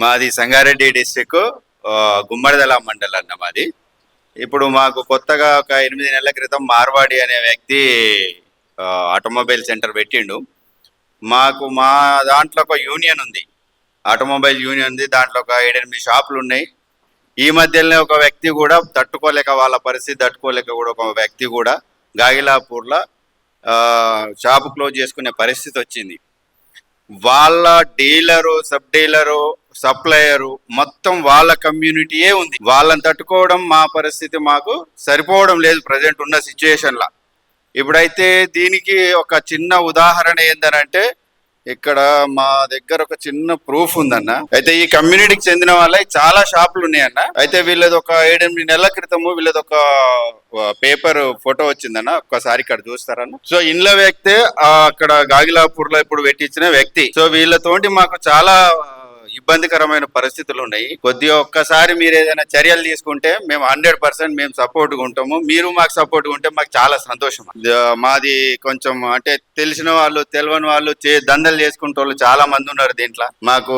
మాది సంగారెడ్డి డిస్టిక్ గుమ్మడిదల మండలం అన్న మాది. ఇప్పుడు మాకు కొత్తగా ఒక 8 నెలల క్రితం మార్వాడి అనే వ్యక్తి ఆటోమొబైల్ సెంటర్ పెట్టిండు. మాకు మా దాంట్లో ఒక యూనియన్ ఉంది, ఆటోమొబైల్ యూనియన్ ఉంది. దాంట్లో ఒక 7-8 షాపులు ఉన్నాయి. ఈ మధ్యలోనే ఒక వ్యక్తి కూడా తట్టుకోలేక, వాళ్ళ పరిస్థితి తట్టుకోలేక కూడా ఒక వ్యక్తి కూడా గాగిలాపూర్లో షాపు క్లోజ్ చేసుకునే పరిస్థితి వచ్చింది. వాళ్ళ డీలరు, సబ్ డీలరు, సప్లయరు మొత్తం వాళ్ళ కమ్యూనిటీయే ఉంది. వాళ్ళని తట్టుకోవడం మా పరిస్థితి మాకు సరిపోవడం లేదు ప్రజెంట్ ఉన్న సిచ్యుయేషన్లో. ఇప్పుడైతే దీనికి ఒక చిన్న ఉదాహరణ ఏందనంటే, ఇక్కడ మా దగ్గర ఒక చిన్న ప్రూఫ్ ఉందన్న. అయితే ఈ కమ్యూనిటీకి చెందిన వాళ్ళ చాలా షాపులు ఉన్నాయన్న. అయితే వీళ్ళది ఒక 7-8 నెలల క్రితము వీళ్ళది ఒక పేపర్ ఫోటో వచ్చిందన్న. ఒక్కసారి ఇక్కడ చూస్తారన్న. సో ఇండ్ల వ్యక్తి అక్కడ గాగిలాపూర్ లో ఇప్పుడు పెట్టించిన వ్యక్తి. సో వీళ్ళతోటి మాకు చాలా ఇబ్బందికరమైన పరిస్థితులు ఉన్నాయి. కొద్దిగా ఒక్కసారి మీరు ఏదైనా చర్యలు తీసుకుంటే మేము 100% మేము సపోర్ట్గా ఉంటాము. మీరు మాకు సపోర్ట్గా ఉంటే మాకు చాలా సంతోషం. మాది కొంచెం అంటే తెలిసిన వాళ్ళు, తెలియని వాళ్ళు దందలు చేసుకుంటే వాళ్ళు చాలా మంది ఉన్నారు దీంట్లో. మాకు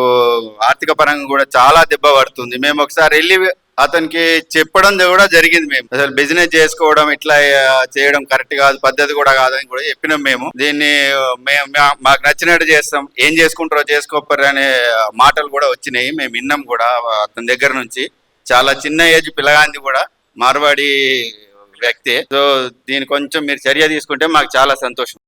ఆర్థిక పరంగా కూడా చాలా దెబ్బ పడుతుంది. మేము ఒకసారి వెళ్ళి అతనికి చెప్పడం కూడా జరిగింది. మేము అసలు బిజినెస్ చేసుకోవడం ఇట్లా చేయడం కరెక్ట్ కాదు, పద్ధతి కూడా కాదని కూడా చెప్పినాం. మేము దీన్ని మాకు నచ్చినట్టు చేస్తాం, ఏం చేసుకుంటారో చేసుకోపరు అనే మాటలు కూడా వచ్చినాయి. మేము విన్నాం కూడా అతని దగ్గర నుంచి. చాలా చిన్న ఏజ్ పిల్లగాంది కూడా, మార్వాడి వ్యక్తి. సో దీని కొంచెం మీరు చర్య తీసుకుంటే మాకు చాలా సంతోషం.